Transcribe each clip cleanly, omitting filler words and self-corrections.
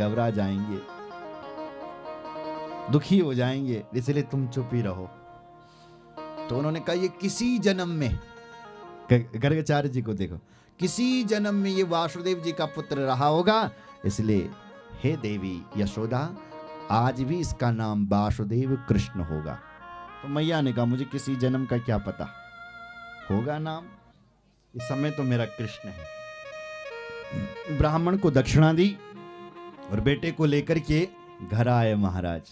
घबरा जाएंगे, दुखी हो जाएंगे, इसलिए तुम चुप ही रहो। तो उन्होंने कहा ये किसी जन्म में, गर्गाचार्य जी को देखो, किसी जन्म में ये वासुदेव जी का पुत्र रहा होगा, इसलिए हे देवी यशोदा आज भी इसका नाम वासुदेव कृष्ण होगा। तो मैया ने कहा मुझे किसी जन्म का क्या पता, होगा नाम, इस समय तो मेरा कृष्ण है। ब्राह्मण को दक्षिणा दी और बेटे को लेकर के घर आए महाराज।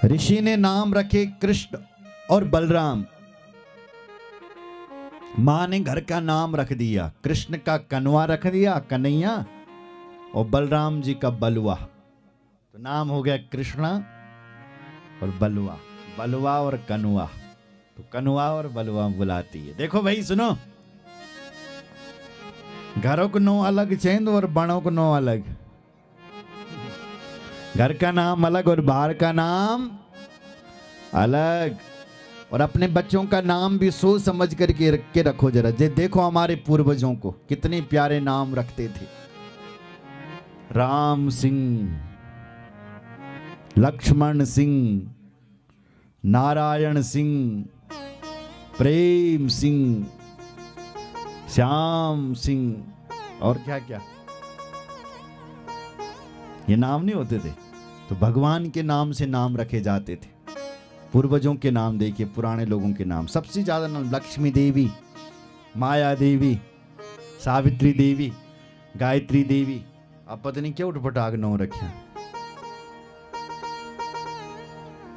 ऋषि ने नाम रखे कृष्ण और बलराम। मां ने घर का नाम रख दिया, कृष्ण का कनवा रख दिया कन्हैया, और बलराम जी का बलुआ। तो नाम हो गया कृष्णा और बलुआ, बलुआ और कनुआ। तो कनुआ और बलुआ बुलाती है। देखो भाई सुनो, घरों को नो अलग चेंद और बणों को नो अलग। घर का नाम अलग और बाहर का नाम अलग। और अपने बच्चों का नाम भी सोच समझ करके रख के रखो जरा। देखो हमारे पूर्वजों को कितने प्यारे नाम रखते थे। राम सिंह, लक्ष्मण सिंह, नारायण सिंह, प्रेम सिंह, श्याम सिंह और क्या क्या, ये नाम नहीं होते थे। तो भगवान के नाम से नाम रखे जाते थे। पूर्वजों के नाम देखिए, पुराने लोगों के नाम सबसे ज्यादा नाम लक्ष्मी देवी, माया देवी, सावित्री देवी, गायत्री देवी। अब पता नहीं क्या उठपटाग नाम रखे।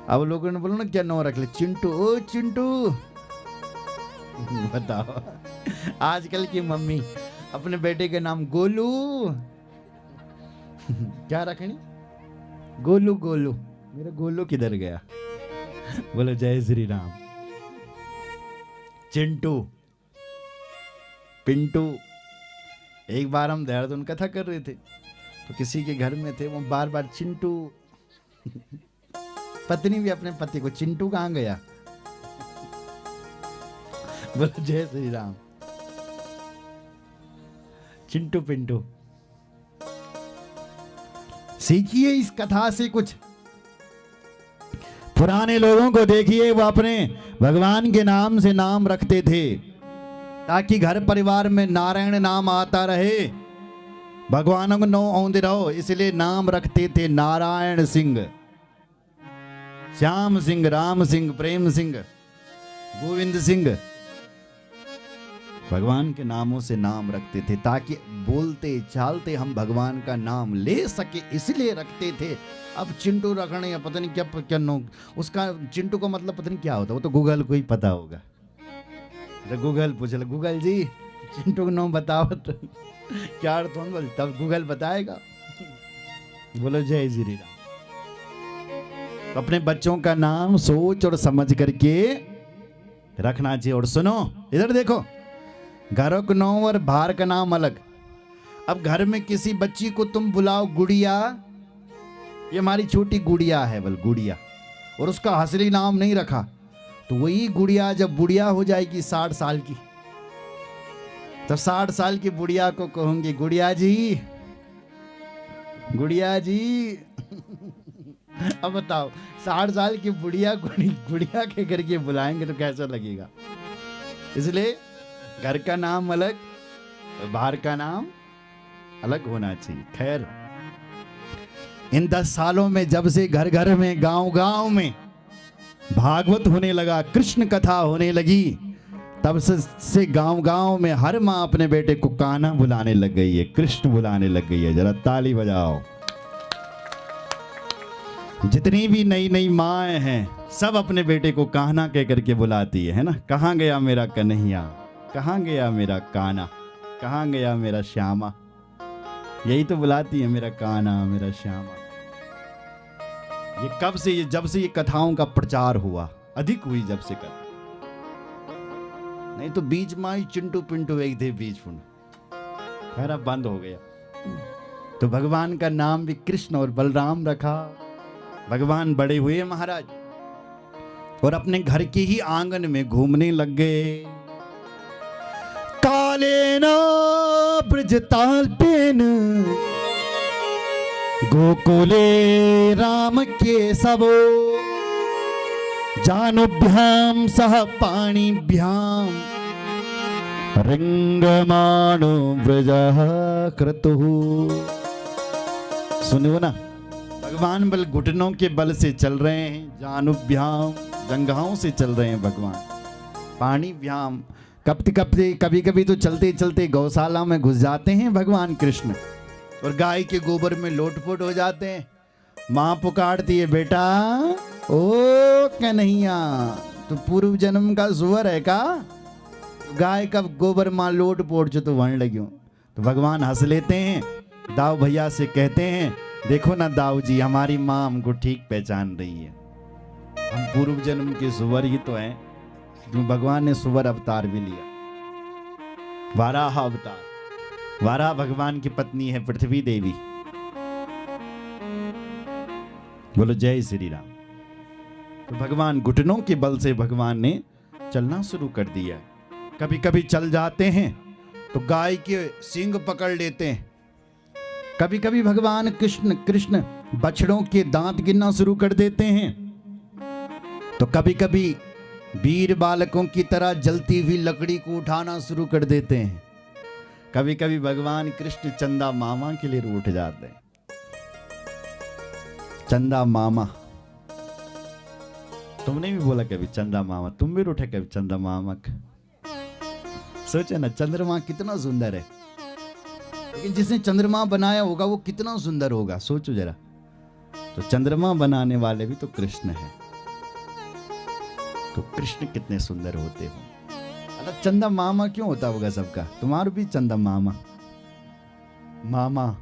अब लोगों ने बोला ना क्या नाम रख ले, चिंटू, ओ चिंटू। बताओ आजकल की मम्मी अपने बेटे के नाम गोलू क्या रखनी, गोलू गोलू, मेरा गोलू किधर गया। बोलो जय श्री राम। चिंटू, पिंटू। एक बार हम देहरादून कथा कर रहे थे तो किसी के घर में थे, वो बार बार चिंटू। पत्नी भी अपने पति को, चिंटू कहां गया। बोलो जय श्री राम। चिंटू पिंटू। सीखिए इस कथा से कुछ। पुराने लोगों को देखिए, वो अपने भगवान के नाम से नाम रखते थे ताकि घर परिवार में नारायण नाम आता रहे, भगवानों को नो औंदे रहो, इसलिए नाम रखते थे नारायण सिंह, श्याम सिंह, राम सिंह, प्रेम सिंह, गोविंद सिंह। भगवान के नामों से नाम रखते थे ताकि बोलते चालते हम भगवान का नाम ले सके, इसलिए रखते थे। अब चिंटू रखने या पता नहीं क्या क्या नो, उसका चिंटू का मतलब पता नहीं क्या होता, वो तो गूगल को ही पता होगा। तो गूगल पूछ ले, गूगल जी चिंटू का नाम बताओ तो क्या अर्थ होगा, तब गूगल बताएगा। बोलो जय श्री राम। तो अपने बच्चों का नाम सोच और समझ करके रखना चाहिए। और सुनो इधर देखो, घरों का नाम और बाहर का नाम अलग। अब घर में किसी बच्ची को तुम बुलाओ गुड़िया, ये हमारी छोटी गुड़िया है, बल गुड़िया, और उसका असली नाम नहीं रखा, तो वही गुड़िया जब बुढ़िया हो जाएगी 60 साल की, तब 60 साल की बुढ़िया को कहूंगी गुड़िया जी, गुड़िया जी। अब बताओ 60 साल की बुढ़िया गुड़िया के करके बुलाएंगे तो कैसा लगेगा। इसलिए घर का नाम अलग, बाहर का नाम अलग होना चाहिए। खैर इन 10 सालों में जब से घर घर में, गांव गांव में भागवत होने लगा, कृष्ण कथा होने लगी, तब से गांव गांव में हर माँ अपने बेटे को कान्हा बुलाने लग गई है, कृष्ण बुलाने लग गई है। जरा ताली बजाओ। जितनी भी नई नई माँ हैं सब अपने बेटे को कान्हा कह करके बुलाती है ना। कहाँ गया मेरा कन्हैया, कहाँ गया मेरा कान्हा, कहाँ गया मेरा श्यामा, यही तो बुलाती है, मेरा कान्हा, मेरा श्यामा। ये कब से, ये जब से ये कथाओं का प्रचार हुआ, अधिक हुई जब से कथा, नहीं तो बीच में ही चिंटू पिंटू एक थे बीच में, खैर अब बंद हो गया। तो भगवान का नाम भी कृष्ण और बलराम रखा। भगवान बड़े हुए महाराज और अपने घर के ही आंगन में घूमने लग गए। कालेना ब्रज तालपेन गोकुले राम केशवो जानुभ्याम सह पाणिभ्याम रंगमाणो व्रजः क्रतुः। सुनो ना, भगवान बल घुटनों के बल से चल रहे हैं, जानुभ्याम जंघाओं से चल रहे हैं भगवान, पाणिभ्याम कभी कभी तो चलते चलते गौशाला में घुस जाते हैं भगवान कृष्ण और गाय के गोबर में लोटपोट हो जाते हैं। माँ पुकारती है, बेटा ओ कन्हैया तो पूर्व जन्म का सुअर है का, गाय का गोबर माँ लोटपोट जो तो वण लग्यो। तो भगवान हंस लेते हैं, दाऊ भैया से कहते हैं, देखो ना दाऊ जी, हमारी माँ हमको ठीक पहचान रही है, हम पूर्व जन्म के सुअर ही तो हैं। भगवान ने सुअर अवतार भी लिया, वाराह अवतार। वाराह भगवान की पत्नी है पृथ्वी देवी। बोलो जय श्री राम। तो भगवान घुटनों के बल से भगवान ने चलना शुरू कर दिया। कभी कभी चल जाते हैं तो गाय के सींग पकड़ लेते हैं। कभी कभी भगवान कृष्ण बछड़ों के दांत गिनना शुरू कर देते हैं। तो कभी कभी वीर बालकों की तरह जलती हुई लकड़ी को उठाना शुरू कर देते हैं। कभी कभी भगवान कृष्ण चंदा मामा के लिए रूठ जाते हैं। चंदा मामा, तुमने भी बोला कभी चंदा मामा, तुम भी रूठे कभी चंदा मामा। सोचे ना, चंद्रमा कितना सुंदर है, लेकिन जिसने चंद्रमा बनाया होगा वो कितना सुंदर होगा, सोचो जरा। तो चंद्रमा बनाने वाले भी तो कृष्ण है, तो कृष्ण कितने सुंदर होते हो। अरे चंदा मामा क्यों होता होगा सबका, तुम्हारा भी चंदा मामा मामा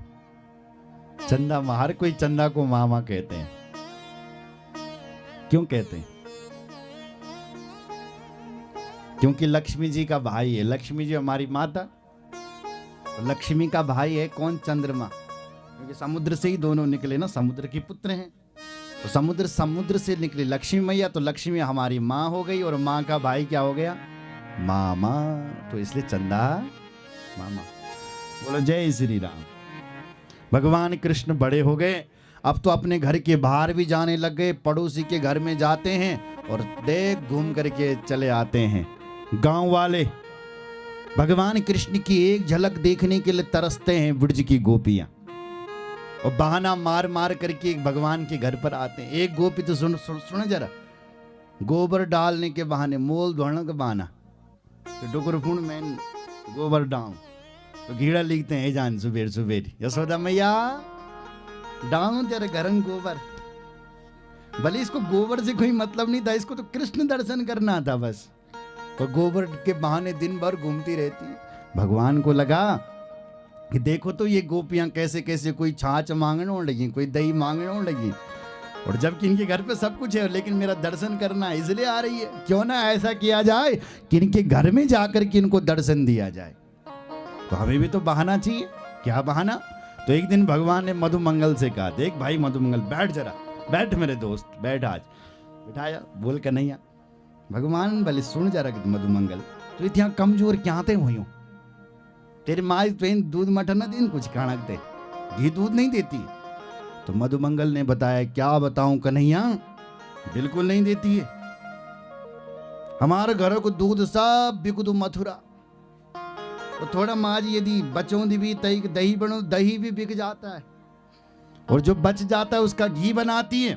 चंदा, हर कोई चंदा को मामा कहते हैं। क्यों कहते हैं? क्योंकि लक्ष्मी जी का भाई है। लक्ष्मी जी हमारी माता, तो लक्ष्मी का भाई है कौन? चंद्रमा। क्योंकि समुद्र से ही दोनों निकले ना, समुद्र के पुत्र हैं। तो समुद्र से निकली लक्ष्मी मैया, तो लक्ष्मी हमारी माँ हो गई और माँ का भाई क्या हो गया? मामा। तो इसलिए चंदा मामा। बोलो जय श्री राम। भगवान कृष्ण बड़े हो गए, अब तो अपने घर के बाहर भी जाने लग गए, पड़ोसी के घर में जाते हैं और देख घूम करके चले आते हैं। गांव वाले भगवान कृष्ण की एक झलक देखने के लिए तरसते हैं, ब्रज की गोपियां, और बहाना मार मार करके भगवान के घर पर आते हैं। एक गोपी तो सुन जरा, गोबर डालने के बहाने, मोल धोने का बहाना, तो डुकरफुण में गोबर डाऊं, तो घीड़ा लिखते हैं, जान सुबेर सुबेर यशोदा मैया डाऊं तेरे घर गोबर। भले इसको गोबर से कोई मतलब नहीं था, इसको तो कृष्ण दर्शन करना था बस, तो गोबर के बहाने दिन भर घूमती रहती। भगवान को लगा कि देखो तो ये गोपियां कैसे कैसे, कोई छाछ मांगने लगी, कोई दही मांगने लगी, और जबकि इनके घर पे सब कुछ है, लेकिन मेरा दर्शन करना इसलिए आ रही है। क्यों ना ऐसा किया जाए कि इनके घर में जाकर के इनको दर्शन दिया जाए। तो हमें भी तो बहाना चाहिए। क्या बहाना? तो एक दिन भगवान ने मधुमंगल से कहा, देख भाई मधुमंगल, बैठ जरा, बैठ मेरे दोस्त, बैठ। आज बिठाया, बोल कन्हैया। भगवान भले सुन जरा मधुमंगल, तो इतना कमजोर क्या थे हुई, तेरी माँ तो दूध मटन न दिन कुछ कणक दे, घी दूध नहीं देती। तो मधुमंगल ने बताया, क्या बताऊं कन्हैया, बिल्कुल नहीं देती है। हमारे घरों को दूध सब बिकदू मथुरा, तो थोड़ा माज यदि बचों दी भी दही बनो, दही भी बिक जाता है, और जो बच जाता है उसका घी बनाती है,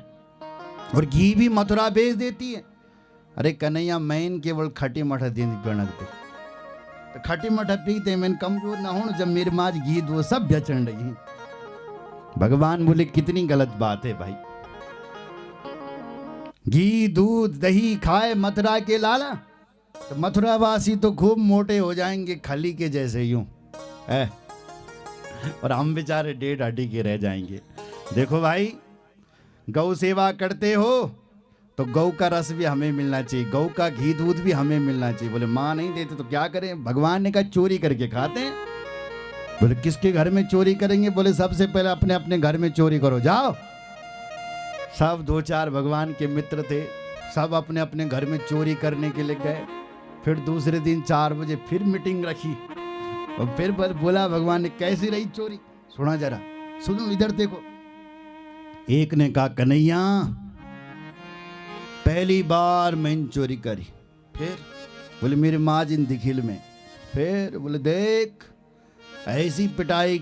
और घी भी मथुरा बेच देती है। अरे कन्हैया, मैं केवल खटी मठा दिन पीणकते, तो खटी मठा पीते मैं कमजोर ना हूं, जब मेरे माज घी दो सब बेचने लगी। भगवान बोले, कितनी गलत बात है भाई, घी दूध दही खाए मथुरा के लाला, तो मथुरावासी तो खूब मोटे हो जाएंगे, खली के जैसे यूं है, और हम बेचारे डेढ़ हड्डी के रह जाएंगे। देखो भाई, गौ सेवा करते हो तो गौ का रस भी हमें मिलना चाहिए, गौ का घी दूध भी हमें मिलना चाहिए। बोले माँ नहीं देते तो क्या करें? भगवान ने कहा चोरी करके खाते हैं। बोले किसके घर में चोरी करेंगे? बोले सबसे पहले अपने अपने घर में चोरी करो, जाओ। सब दो चार भगवान के मित्र थे, सब अपने अपने घर में चोरी करने के लिए गए। फिर दूसरे दिन 4 बजे फिर मीटिंग रखी, और फिर बोला भगवान ने, कैसी रही चोरी, सुना जरा, सुनो इधर देखो। एक ने कहा, कन्हैया पहली बार मैंने चोरी करी। फिर बोले, मेरी माँ जिन दिखिल में। फिर बोले, देख ऐसी पिटाई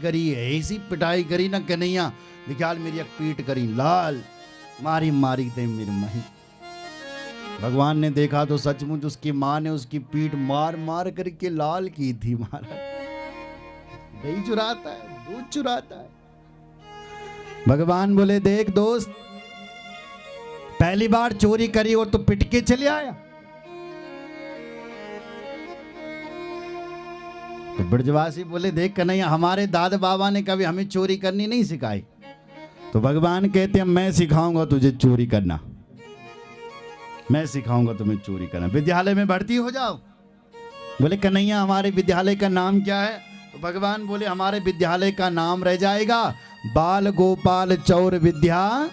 करी ना कन्हैया, दिखाल मेरी एक पीट करी लाल, मारी थे मेरी मही। भगवान ने देखा तो सचमुच उसकी माँ ने उसकी पीठ मार करके लाल की थी। महाराज दही चुराता है, दूध चुराता है। भगवान बोले, देख दोस्त, पहली बार चोरी करी और तो पिट के चले आया। तो ब्रजवासी बोले, देख कन्हैया, हमारे दादा बाबा ने कभी हमें चोरी करनी नहीं सिखाई। तो भगवान कहते हैं, मैं सिखाऊंगा तुझे चोरी करना, मैं सिखाऊंगा तुम्हें चोरी करना, विद्यालय में भर्ती हो जाओ। बोले, कन्हैया हमारे विद्यालय का नाम क्या है? तो भगवान बोले, हमारे विद्यालय का नाम रह जाएगा बाल गोपाल चौर विद्या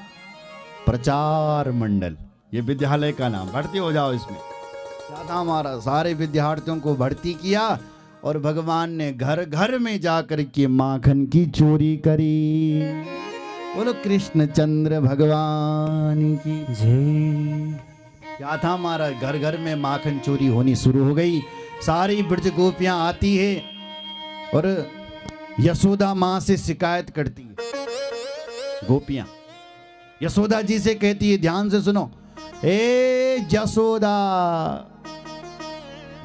प्रचार मंडल। ये विद्यालय का नाम, भर्ती हो जाओ इसमें। क्या था हमारा, सारे विद्यार्थियों को भर्ती किया और भगवान ने घर घर में जाकर के माखन की चोरी करी। बोलो कृष्णचंद्र भगवान की जय। क्या था हमारा, घर घर में माखन चोरी होनी शुरू हो गई। सारी ब्रज गोपियां आती है और यशोदा माँ से शिकायत करती है। गोपियां यशोदा जी से कहती है, ध्यान से सुनो, ए यशोदा।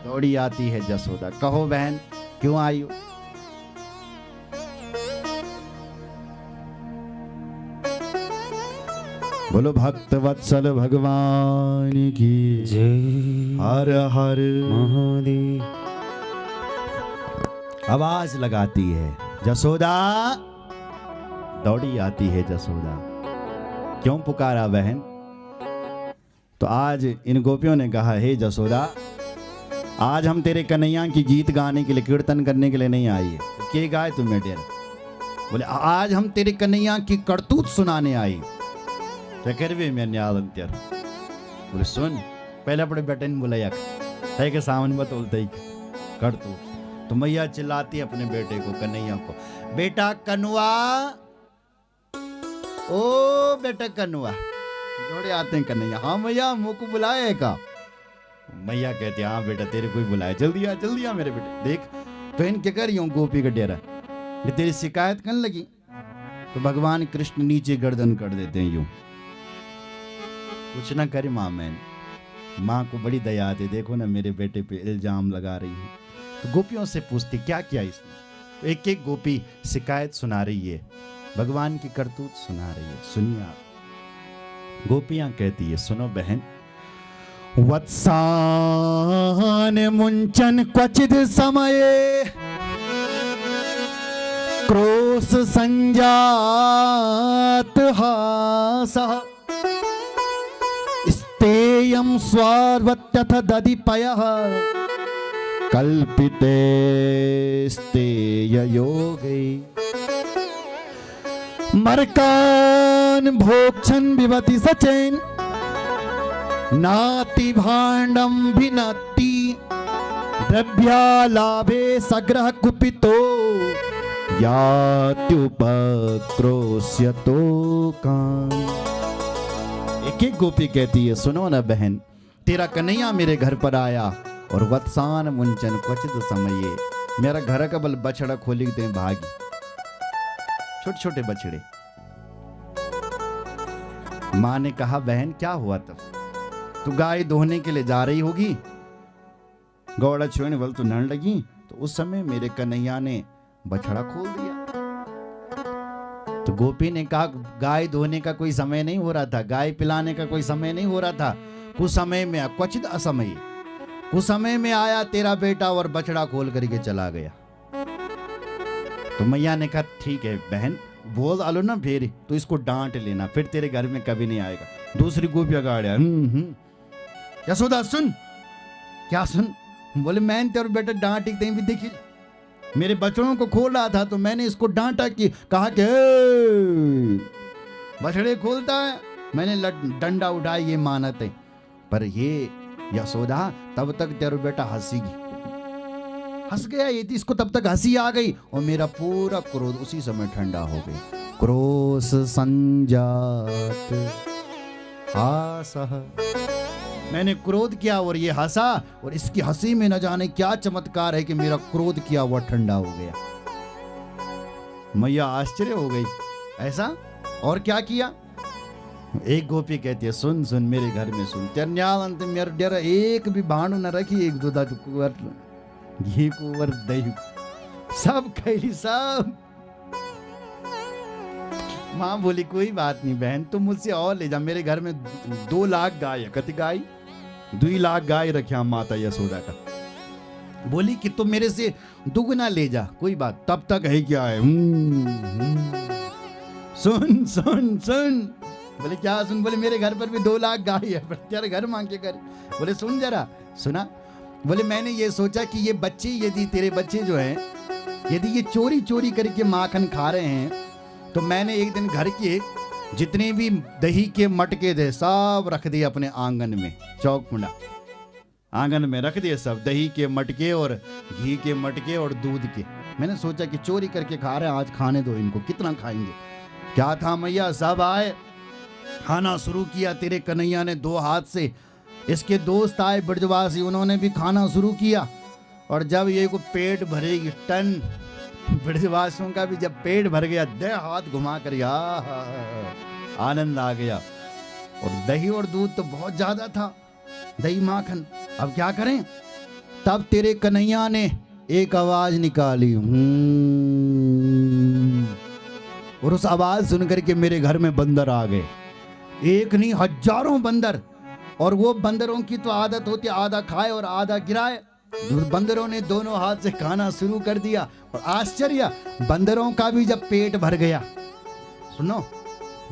दौड़ी आती है यशोदा, कहो बहन क्यों आई हो? बोलो भक्त वत्सल भगवान की जय। हर हर महादेव। आवाज लगाती है यशोदा, दौड़ी आती है यशोदा। क्यों पुकारा बहन? तो आज इन गोपियों ने कहा, हे यशोदा, आज हम तेरे कन्हैया की गीत गाने के लिए, कीर्तन करने के लिए नहीं आई है। के गाए तुम्हें डेर? बोले, आज हम तेरे कन्हैया की करतूत सुनाने आई। बोले, सुन, पहले अपने बेटे ने बुलाया है के सामने मत बोलते ही कर तो मैया चिल्लाती है अपने बेटे को, कन्हैया को, बेटा कनुआ, ओ बेटा कनुआ। दौड़े आते हैं कन्हैया, हाँ मैया मुँह को बुलाए का? मैया कहती है, हाँ बेटा तेरे को ही बुलाया, जल्दी आ मेरे बेटे। देख बहन क्या कर रही हूँ, गोपी का डेरा, ये तेरी शिकायत करने लगी। तो भगवान कृष्ण नीचे गर्दन कर देते हैं, यूं कुछ ना करे माँ। मैंने माँ को बड़ी दया आती, देखो ना मेरे बेटे पे इल्जाम लगा रही है। तो गोपियों से पूछती, क्या किया इसने? तो एक एक गोपी शिकायत सुना रही है, भगवान की करतूत सुना रही है। सुनिए आप। गोपियां कहती है, सुनो बहन, वत्सान मुंचन क्वचित समये क्रोश संजात हासः स्तेयं स्वार्वत्यथ दधिपयः कल्पिते स्तेय योगे मर्कान भोक्षन विवति सचेन नाति भाण्डं भिनत्ति द्रव्यालाभे सग्रह कुपितो यात्युपक्रोश्यतो काम। एक एक गोपी कहती है, सुनो ना बहन, तेरा कन्हैया मेरे घर पर आया और वत्सान मुंचन क्वचित समये, मेरा घर का बल बछड़ा खोली दे भागी, छोटे छोटे बछड़े। माँ ने कहा, बहन क्या हुआ? तब तू गाय दोहने के लिए जा रही होगी, गौड़ा छोड़ने वाल तो नड़ लगी, तो उस समय मेरे कन्हैया ने बछड़ा खोल दिया। तो गोपी ने कहा, गाय धोने का कोई समय नहीं हो रहा था, गाय पिलाने का कोई समय नहीं हो रहा था, कुछ समय में, क्वचित असमय, कुछ समय में आया तेरा बेटा और बछड़ा खोल करके चला गया। तो मैया ने कहा, ठीक है बहन, बोल आलो ना फिर, तो इसको डांट लेना, फिर तेरे घर में कभी नहीं आएगा। दूसरी गोपियां गाड़िया, यशोदा सुन। क्या सुन? बोले, मैंने तेरे बेटा डांट भी देखी, मेरे बछड़ों को खोल रहा था तो मैंने इसको डांटा कि कहा कि बछड़े खोलता है, मैंने डंडा उठाया, ये मानत है। पर ये यशोदा, तब तक तेरा बेटा हंसेगी, हंस गया ये, इसको तब तक हंसी आ गई और मेरा पूरा क्रोध उसी समय ठंडा हो गया। क्रोध संजात हासः, मैंने क्रोध किया और ये हंसा, और इसकी हंसी में न जाने क्या चमत्कार है कि मेरा क्रोध किया हुआ ठंडा हो गया। मैया आश्चर्य हो गई, ऐसा? और क्या किया? एक गोपी कहती है, सुन सुन मेरे घर में सुन, त्यन्यालंत मेरे डर एक भी भाणु न रखी, एक दूधा कुंवर घी कुंवर दही सब खैली सब। माँ बोली कोई बात नहीं बहन, तुम मुझसे और ले जा, मेरे घर में 2 लाख गाय है। कति गाय? 2 लाख गाय रखे माता यशोदा का। बोली कि तुम मेरे से दुगना ले जा, कोई बात। तब तक है क्या है, सुन सुन सुन। बोले क्या सुन? बोले मेरे घर पर भी 2 लाख गाय है, पर तेरे घर मांग के कर। बोले सुन जरा। सुना? बोले मैंने ये सोचा कि ये बच्चे, यदि तेरे बच्चे जो हैं, यदि ये चोरी चोरी करके माखन खा रहे हैं, तो मैंने एक दिन घर के जितने भी दही के मटके थे सब रख दिए अपने आंगन में, चौक मुंडा आंगन में रख दिए सब, दही के मटके और घी के मटके और दूध के। मैंने सोचा कि चोरी करके खा रहे हैं, आज खाने दो इनको, कितना खाएंगे। क्या था मैया, सब आए, खाना शुरू किया। तेरे कन्हैया ने 2 हाथ से, इसके दोस्त आए ब्रजवासी, उन्होंने भी खाना शुरू किया। और जब ये को पेट भरेगी टन, ब्रजवासियों का भी जब पेट भर गया, 2 हाथ घुमा कर आनंद आ गया। और दही और दूध तो बहुत ज्यादा था, दही माखन। अब क्या करें? तब तेरे कन्हैया ने एक आवाज निकाली, और उस आवाज सुनकर के मेरे घर में बंदर आ गए। एक नहीं, हजारों बंदर। और वो बंदरों की तो आदत होती है, आधा खाए और आधा गिराए। बंदरों ने दोनों हाथ से खाना शुरू कर दिया। और आश्चर्य, बंदरों का भी जब पेट भर गया, सुनो,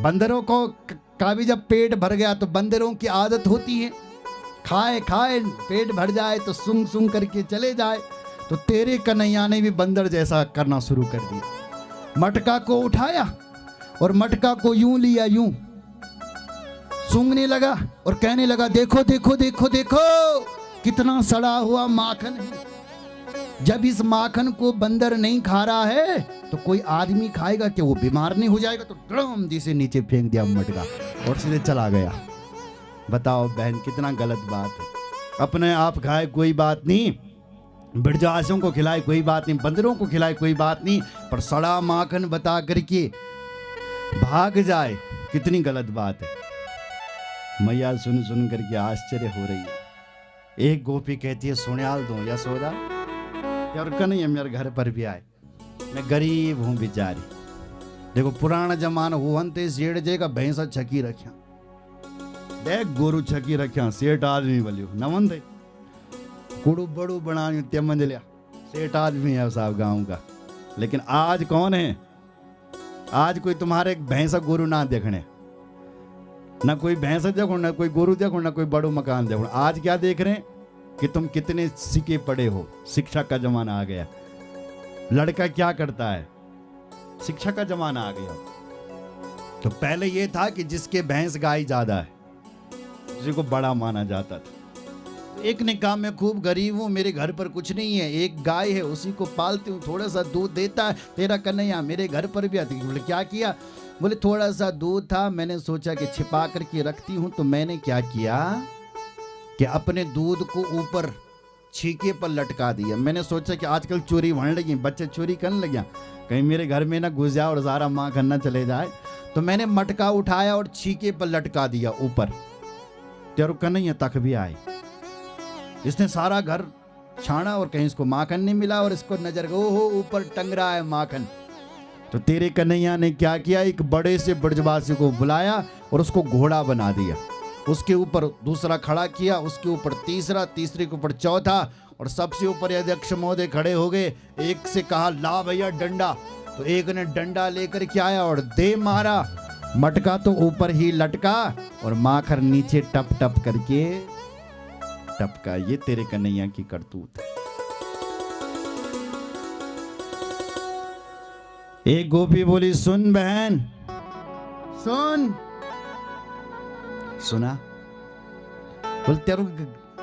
बंदरों को का भी जब पेट भर गया, तो बंदरों की आदत होती है, खाए खाए पेट भर जाए तो सूंघ सूंघ करके चले जाए। तो तेरे कन्हैया ने भी बंदर जैसा करना शुरू कर दिया। मटका को उठाया और मटका को यूं लिया, यूं सूंघने लगा और कहने लगा, देखो देखो देखो देखो कितना सड़ा हुआ माखन है। जब इस माखन को बंदर नहीं खा रहा है तो कोई आदमी खाएगा कि वो बीमार नहीं हो जाएगा? तो ड्रम जिसे नीचे फेंक दिया मटका और सीधे चला गया। बताओ बहन, कितना गलत बात है। अपने आप खाए कोई बात नहीं, ब्रजवासियों को खिलाए कोई बात नहीं, बंदरों को खिलाए कोई बात नहीं, पर सड़ा माखन बता करके भाग जाए, कितनी गलत बात है। मैया सुन सुन करके आश्चर्य हो रही है। एक गोपी कहती है, सुनियाल दो यशोदा, यार कन्हैया मेरे घर पर भी आए, मैं गरीब हूं बेचारी। देखो पुराना जमाना हुवंते सेठ जे का भैंसा छकी रखा, देख गोरू छकी रखा, सेठ आदमी बलियो नमन दे कुड़ू बड़ू बना तेमन लिया, सेठ आदमी है साहब गांव का। लेकिन आज कौन है? आज कोई तुम्हारे भैंसा गोरू ना देखने, ना कोई भैंसा देखो, ना कोई गोरू देखो, ना कोई बड़ो मकान देखो। आज क्या देख रहे हैं कि तुम कितने सीखे पड़े हो। शिक्षा का जमाना आ गया। लड़का क्या करता है? शिक्षा का जमाना आ गया। तो पहले ये था कि जिसके भैंस गाय ज्यादा है उसी को बड़ा माना जाता था। एक ने कहा मैं खूब गरीब हूं, मेरे घर पर कुछ नहीं है, एक गाय है उसी को पालती हूँ, थोड़ा सा दूध देता है। तेरा कन्हैया मेरे घर पर भी आती। बोले क्या किया? बोले थोड़ा सा दूध था, मैंने सोचा कि छिपा करके रखती हूं, तो मैंने क्या किया कि अपने दूध को ऊपर छीके पर लटका दिया। मैंने सोचा कि आजकल चोरी होने लगी, बच्चे चोरी करने लगे, कहीं मेरे घर में ना घुस जाए और सारा माखन ना चले जाए। तो मैंने मटका उठाया और छीके पर लटका दिया ऊपर। तेरे कन्हैया तक भी आए, इसने सारा घर छाना और कहीं इसको माखन नहीं मिला, और इसको नजर गई, ओहो ऊपर टंग रहा है माखन। तो तेरे कन्हैया ने क्या किया, एक बड़े से ब्रजवासी को बुलाया और उसको घोड़ा बना दिया, उसके ऊपर दूसरा खड़ा किया, उसके ऊपर तीसरा, तीसरे के ऊपर चौथा, और सबसे ऊपर अध्यक्ष महोदय खड़े हो गए। एक से कहा ला भैया डंडा, तो एक ने डंडा लेकर के आया और दे मारा। मटका तो ऊपर ही लटका और माखन नीचे टप टप करके टपका। ये तेरे कन्हैया की करतूत है। एक गोपी बोली, सुन बहन सुन। सुना? बोल तेरे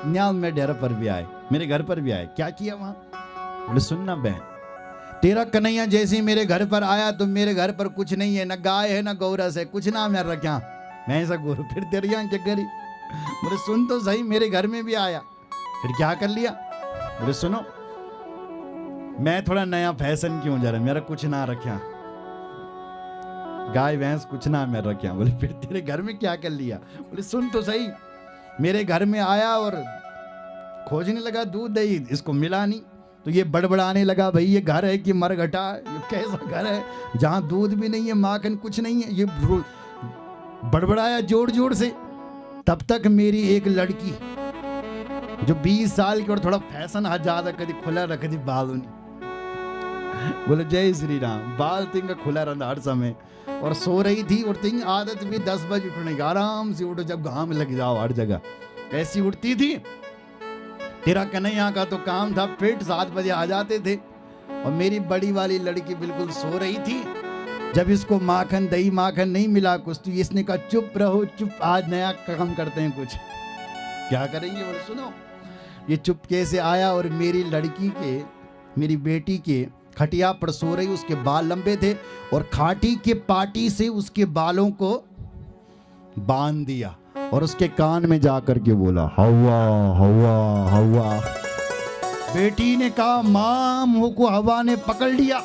न्याल में डेरा पर भी आए, मेरे घर पर भी आए। क्या किया वहां? बोले सुनना बहन, तेरा कन्हैया जैसे ही मेरे घर पर आया तो मेरे घर पर कुछ नहीं है, न गाय है न गौरस है, कुछ ना मैं रखा, मैं ऐसा गोरू फिर तेरे यहाँ क्या करी। बोले सुन तो सही, मेरे घर में भी आया, फिर क्या कर लिया। बोले सुनो, मैं थोड़ा नया फैशन क्यों जा रहा, मेरा कुछ ना रखा, गाय भैंस कुछ ना मैं रखा। बोले फिर तेरे घर में क्या कर लिया। बोले सुन तो सही, मेरे घर में आया और खोजने लगा दूध दही, इसको मिला नहीं, तो ये बड़बड़ाने लगा, भाई ये घर है कि मरघटा, ये कैसा घर है जहां दूध भी नहीं है माखन कुछ नहीं है। ये बड़बड़ाया जोर जोर से। तब तक मेरी एक लड़की जो 20 साल की और थोड़ा फैशन ज्यादा कभी खुला रखती बालों ने, बोले जय श्री राम, बाल तिंग खुला रहता हर समय, और सो रही थी। और तिंग आदत भी 10 बजे उठने की, आराम से उठो जब घाम लग जाओ हर जगह, ऐसी उठती थी। तेरा कन्हैया का तो काम था फिट 7 बजे आ जाते थे, और मेरी बड़ी वाली लड़की बिल्कुल सो रही थी। जब इसको माखन दही माखन नहीं मिला कुछ, तो इसने कहा चुप रहो चुप, आज नया काम करते हैं कुछ। क्या करेंगे। बोले सुनो, ये चुप कैसे आया, और मेरी लड़की के, मेरी बेटी के खटिया पर सो रही, उसके बाल लंबे थे, और खाटी के पाटी से उसके बालों को बांध दिया, और उसके कान में जाकर के बोला हवा हवा हवा। बेटी ने कहा मां, मुंह को हवा ने पकड़ लिया,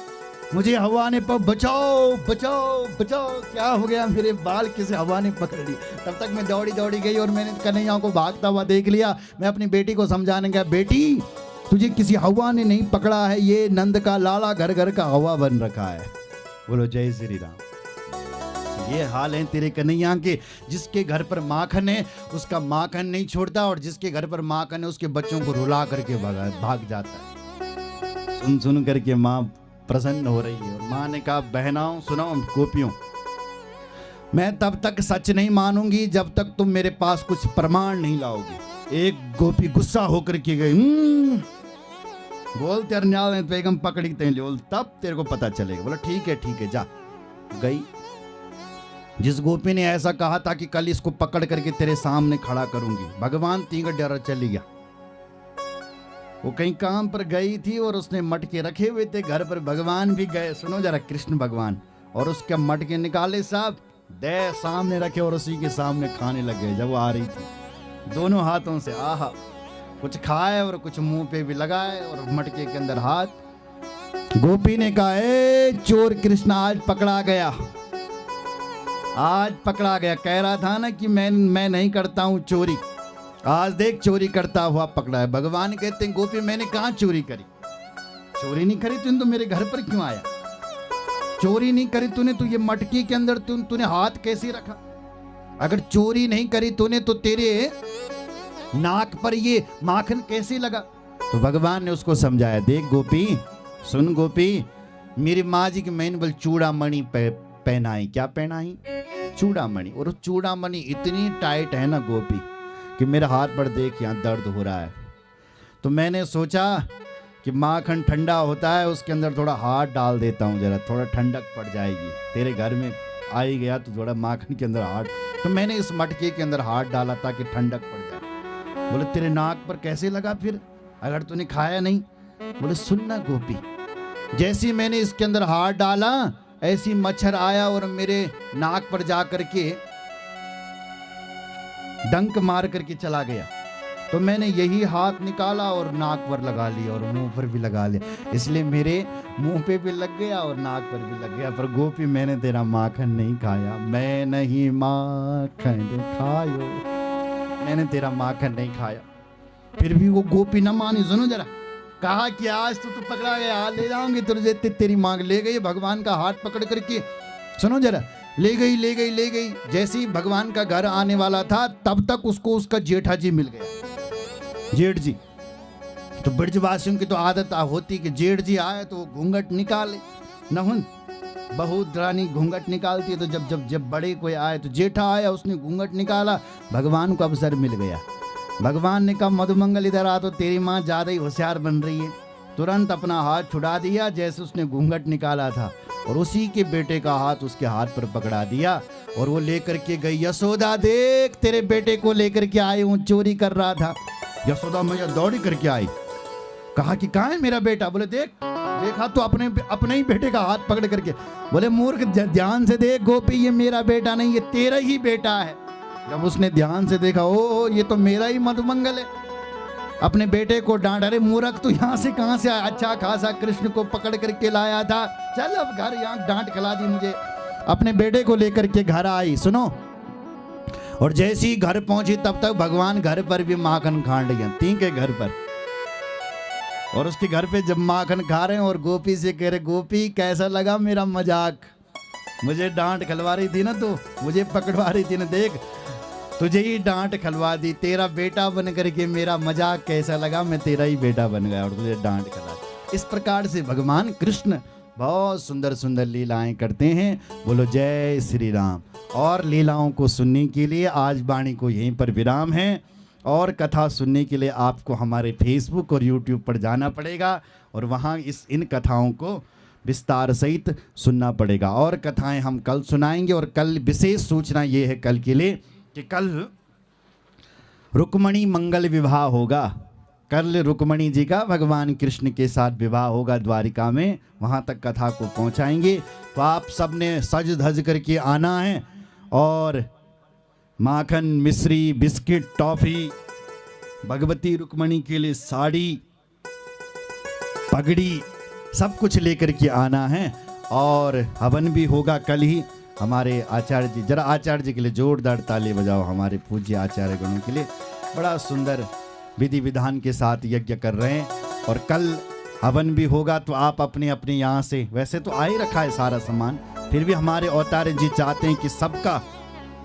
मुझे हवा ने बचाओ बचाओ बचाओ, क्या हो गया, मेरे बाल किसे हवा ने पकड़ लिए। तब तक मैं दौड़ी दौड़ी गई और मैंने कन्हैया को भागता हुआ देख लिया। मैं अपनी बेटी को समझाने गया, बेटी तुझे किसी हवा ने नहीं पकड़ा है, ये नंद का लाला घर घर का हवा बन रखा है। बोलो जय श्री राम। ये हाल है तेरे कन्हैया के, जिसके घर पर माखन है उसका माखन नहीं छोड़ता, और जिसके घर पर माखन है उसके बच्चों को रुला करके भाग जाता है। सुन सुन करके माँ प्रसन्न हो रही है, और माँ ने कहा बहनाओं सुनो गोपियों, मैं तब तक सच नहीं मानूंगी जब तक तुम मेरे पास कुछ प्रमाण नहीं लाओगे। एक गोपी गुस्सा होकर के गई, बोल तेरे न्याल बेगम पकड़ी बोल, तब तेरे को पता चलेगा। बोला ठीक है जा। गई। जिस गोपी ने ऐसा कहा था कि कल इसको पकड़ करके तेरे सामने खड़ा करूंगी, भगवान तीन डर चली गया। वो कहीं काम पर गई थी और उसने मटके रखे हुए थे घर पर, भगवान भी गए, सुनो जरा, कृष्ण भगवान, और उसके मटके निकाले साहब, दे सामने रखे और उसी के सामने खाने लगे। जब वो आ रही थी दोनों हाथों से, आहा, कुछ खाए और कुछ मुंह पे भी लगाए और मटके के अंदर हाथ। गोपी ने कहा ए चोर कृष्ण, आज पकड़ा गया, आज पकड़ा गया। कह रहा था ना कि मैं नहीं करता हूं चोरी, आज देख चोरी करता हुआ पकड़ा है। भगवान कहते हैं गोपी मैंने कहां चोरी करी, चोरी नहीं करी तूने, तो मेरे घर पर क्यों आया, चोरी नहीं करी तूने तो ये मटकी के अंदर तूने हाथ कैसे रखा, अगर चोरी नहीं करी तूने तो तेरे नाक पर ये माखन कैसे लगा। तो भगवान ने उसको समझाया, देख गोपी सुन गोपी, मेरी माँ जी की मैंने बोल चूड़ामणि पहनाई, क्या पहनाई, चूड़ामणि, और चूड़ामणि इतनी टाइट है ना गोपी कि मेरे हाथ पर देख यहाँ दर्द हो रहा है। तो मैंने सोचा कि माखन ठंडा होता है, उसके अंदर थोड़ा हाथ डाल देता हूँ, जरा थोड़ा ठंडक पड़ जाएगी, तेरे घर में आ ही गया तो थोड़ा माखन के अंदर हाथ, तो मैंने इस मटके के अंदर हाथ डाला ताकि ठंडक पड़ जाए। बोले तेरे नाक पर कैसे लगा फिर, अगर तूने खाया नहीं। बोले सुनना गोपी, जैसे मैंने इसके अंदर हाथ डाला ऐसी मच्छर आया और मेरे नाक पर जा करके डंक मार करके चला गया, तो मैंने यही हाथ निकाला और नाक पर लगा लिया और मुंह पर भी लगा लिया, इसलिए मेरे मुंह पे भी लग गया और नाक पर भी लग गया। पर गोपी मैंने तेरा माखन नहीं खाया, मैं नहीं माखन खायो, मैंने तेरा माखन नहीं खाया। फिर भी वो गोपी न मानी। सुनो जरा, कहा कि आज तो तू पकड़ा गया, ले जाऊंगी तुझे, तेरी मांग ले गई भगवान का हाथ पकड़ करके। सुनो जरा, ले गई। जैसे ही भगवान का घर आने वाला था तब तक उसको उसका जेठा जी मिल गया, जेठ जी। तो ब्रजवासियों की तो आदत होती कि जेठ जी आए तो घूंघट निकाले, नहुन बहू रानी घूंघट निकालती है, तो जब बड़े कोई आए तो जेठा आया, उसने घूंघट निकाला, भगवान को अवसर मिल गया। भगवान ने कहा मधुमंगल इधर आ, तो तेरी माँ ज्यादा ही होशियार बन रही है। तुरंत अपना हाथ छुड़ा दिया जैसे उसने घूंघट निकाला था, और उसी के बेटे का हाथ उसके हाथ पर पकड़ा दिया और वो लेकर के गई। यशोदा देख तेरे बेटे को लेकर के आई हूं, चोरी कर रहा था। यशोदा मैया दौड़ी करके आई, कहा कि कहाँ है मेरा बेटा? बोले देखा तो अपने ही बेटे का हाथ पकड़ करके बोले मूर्ख ध्यान से देख गोपी, ये मेरा बेटा नहीं, ये तेरा ही बेटा है। जब उसने ध्यान से देखा, ओ ये तो मेरा ही मधुमंगल है। अपने बेटे को डांट, अरे मूर्ख तू यहाँ से कहाँ से आया? अच्छा खासा कृष्ण को पकड़ करके लाया था, चल अब घर, यहाँ डांट खिला दी मुझे। अपने बेटे को लेकर के घर आई, सुनो, और जैसी ही घर पहुंची तब तक भगवान घर पर भी माखन खांड गए, तीन के घर पर। और उसके घर पे जब माखन खा रहे हैं और गोपी से कह रहे, गोपी कैसा लगा मेरा मजाक? मुझे डांट खिलवा रही थी ना तू, मुझे पकड़वा रही थी ना, देख तुझे ही डांट खिलवा दी, तेरा बेटा बन करके मेरा मजाक कैसा लगा? मैं तेरा ही बेटा बन गया और तुझे डांट खिला दी। इस प्रकार से भगवान कृष्ण बहुत सुंदर सुंदर लीलाएं करते हैं। बोलो जय श्री राम। और लीलाओं को सुनने के लिए आज वाणी को यहीं पर विराम है, और कथा सुनने के लिए आपको हमारे फेसबुक और यूट्यूब पर जाना पड़ेगा और वहाँ इन कथाओं को विस्तार सहित सुनना पड़ेगा। और कथाएं हम कल सुनाएंगे। और कल विशेष सूचना ये है कल के लिए कि कल रुक्मणी मंगल विवाह होगा। कल रुक्मणी जी का भगवान कृष्ण के साथ विवाह होगा द्वारिका में, वहाँ तक कथा को पहुँचाएंगे। तो आप सब ने सज धज करके आना है, और माखन, मिश्री, बिस्किट, टॉफी, भगवती रुक्मणी के लिए साड़ी, पगड़ी, सब कुछ लेकर के आना है। और हवन भी होगा कल ही। हमारे आचार्य जी, जरा आचार्य जी के लिए जोरदार ताली बजाओ, हमारे पूज्य आचार्य गणों के लिए। बड़ा सुंदर विधि विधान के साथ यज्ञ कर रहे हैं। और कल हवन भी होगा, तो आप अपने अपने यहाँ से, वैसे तो आ ही रखा है सारा सामान, फिर भी हमारे अवतार जी चाहते हैं कि सबका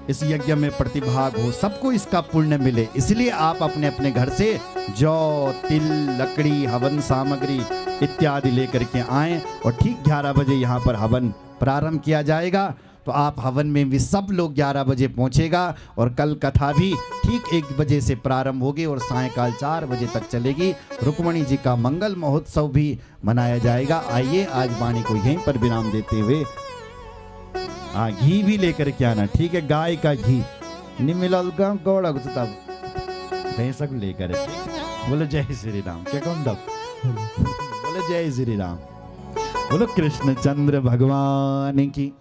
इस यज्ञ में प्रतिभाग हो, सबको इसका पुण्य मिले, इसलिए आप अपने अपने घर से जौ, तिल, लकड़ी, हवन सामग्री इत्यादि लेकर के आएँ। और ठीक 11 बजे यहाँ पर हवन प्रारंभ किया जाएगा। तो आप हवन में भी सब लोग 11 बजे पहुँचेगा। और कल कथा भी ठीक 1 बजे से प्रारंभ होगी और सायंकाल 4 बजे तक चलेगी। रुक्मणी जी का मंगल महोत्सव भी मनाया जाएगा। आइए आज वाणी को यहीं पर विराम देते हुए, घी भी लेकर के आना, ठीक है? गाय का घी निमिलल गौड़ तब भैंसा को लेकर। बोलो जय श्री राम। क्या कौन दब? बोलो जय श्री राम। बोलो कृष्ण चंद्र भगवान की।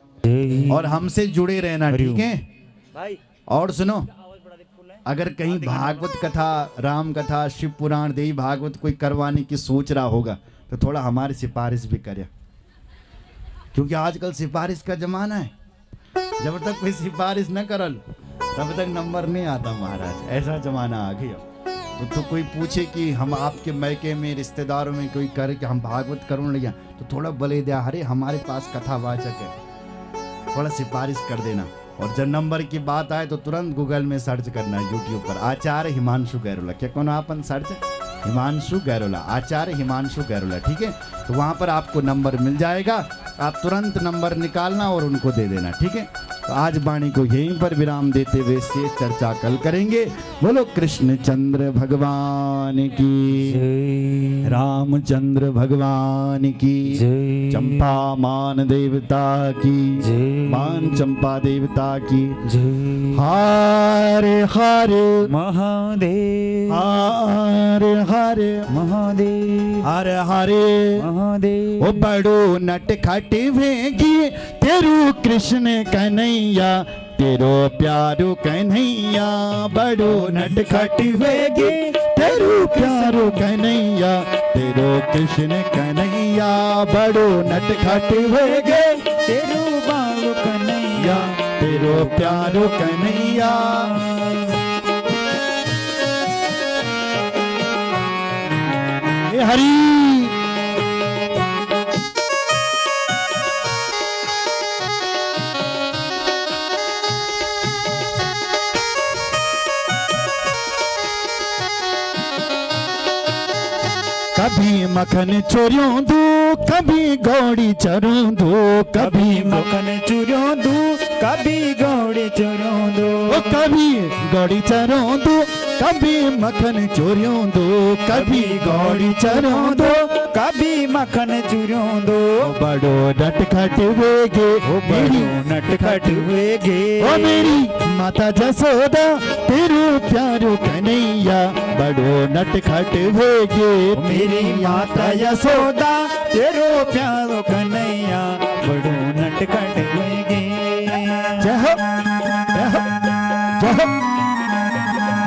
और हमसे जुड़े रहना, ठीक है भाई? और सुनो, अगर कहीं भागवत कथा, राम कथा, शिव पुराण, देवी भागवत कोई करवाने की सोच रहा होगा तो थोड़ा हमारी सिफारिश भी करे, क्योंकि आजकल सिफारिश का जमाना है। जब तक कोई सिफारिश न करल तब तक नंबर नहीं आता महाराज, ऐसा जमाना आ गया। तो कोई पूछे कि हम आपके मैके में, रिश्तेदारों में कोई करे कि हम भागवत करूँ लिया, तो थोड़ा बले दिया, अरे हमारे पास कथावाचक है, थोड़ा सिफारिश कर देना। और जब नंबर की बात आए तो तुरंत गूगल में सर्च करना है, यूट्यूब पर आचार्य हिमांशु गैरोला। क्या कौन अपन सर्च? हिमांशु गैरोला, आचार्य हिमांशु गैरोला, ठीक है? तो वहाँ पर आपको नंबर मिल जाएगा, आप तुरंत नंबर निकालना और उनको दे देना, ठीक है? तो आज वाणी को यहीं पर विराम देते हुए शेष चर्चा कल करेंगे। बोलो कृष्ण चंद्र भगवान की, रामचंद्र भगवान की, चंपा मान देवता की, मान चंपा देवता की। हरे हरे महादेव, हरे हरे महादेव, हरे हरे महादेव। ओ बड़ो नट खट वेगी तेरू कृष्ण कन्हैया, तेरो प्यारो कन्हैया, बड़ो नट खट वेगी तेरू प्यारो कन्हैया, तेरो कृष्ण कन्हैया, बड़ो नट खट वेगे तेरू बालो कन्हैया, तेरो प्यारो कन्हैया। हरी कभी मखन चोरियों दू, कभी गौड़ी चरों दू, कभी मखन चुरों दू, कभी गौड़े चरों दो, कभी गौड़ी चरों दू, कभी मखन चोरियों दो, कभी गौड़ी चरों दो, कभी मखन चूरियों दो बड़ो नटखट वेगे बड़ो नटखट वेगे ओ मेरी माता जसोदा तेरू प्यारो कन्हैया बड़ो नटखट वेगे मेरी माता यशोदा तेरो प्यारो कन्हैया बड़ो नटखट वेगे जय हो जय हो जय हो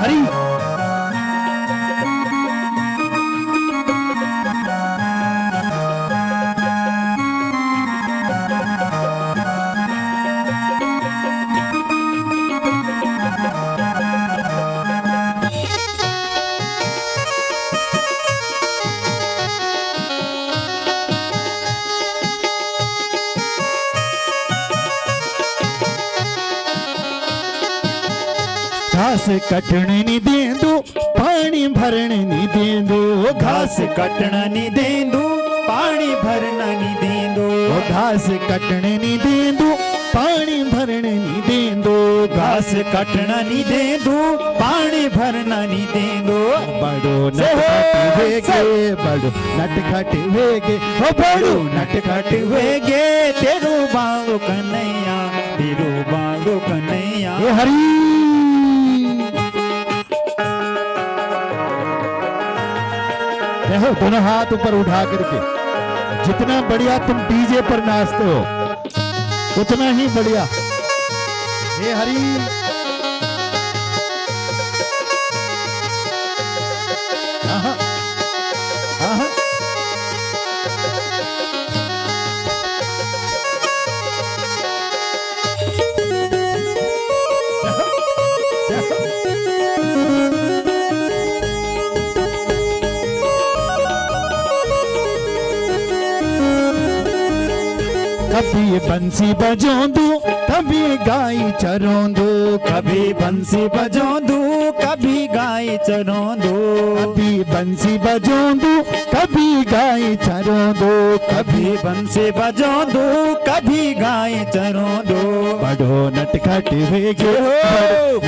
हरी घास कटने नी देंदू पानी भरने नी देंदू घास कटना नी देंदू पानी भरना नी देंदू घास कटने नी देंदू पानी भरने नी देंदू घास कटना नी देंदू पानी भरना नी देंदू बड़ो नटखट वेगे बड़ो नटखट वेगे ओ बड़ो नटखट वेगे तेरो बालो कन्हैया तेरो बालो कन्हैया ये हरी देखो दोनों हाथ ऊपर उठा करके जितना बढ़िया तुम डीजे पर नाचते हो उतना ही बढ़िया हे हरी आहा, आहा। कभी बंसी बजोंदू कभी गाय चरोंदू कभी बंसी बजोंदू कभी गाय चरोंदू कभी बंसी बजोंदू कभी गाय चरोंदू कभी बंसी बजोंदू कभी गाय चरोंदू बड़ो नटखट वेगे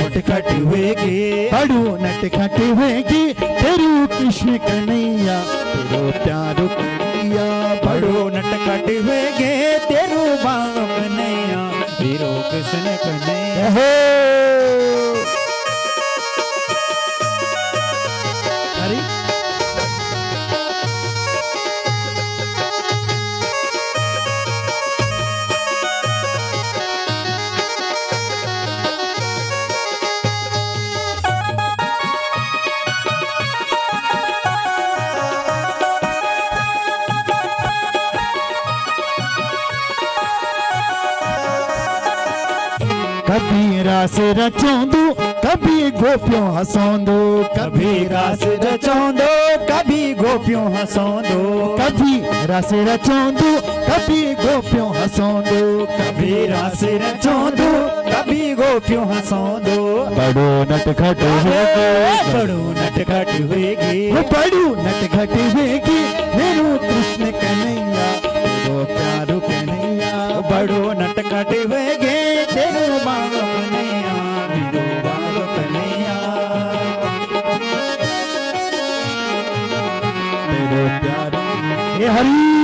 नटखट वेगे बड़ो नटखट वेगे तेरू कृष्ण कन्हैया तेरो प्यारो कन्हैया बड़ो नटखट वेगे तेरो बालो कन्हैया तेरो कृष्ण कन्हैया हो हरी कभी रास रचोंदू कभी गोपियों हसोंदू कभी रास रचोंदो कभी गोपियों हसोंदो कभी रास रचोंदू कभी गोपियों हसोंदू कभी रास रचोंदो कभी गोपियों हसोंदो बड़ो नटखट वेगे बड़ो नटखट वेगे बड़ो नटखट वेगे मेरो कृष्ण कन्हैया तेरो प्यारो कन्हैया बड़ो नटखट वेगे तेरो बालो कन्हैया मेरो बालो कन्हैया तेरो प्यारो हे हरी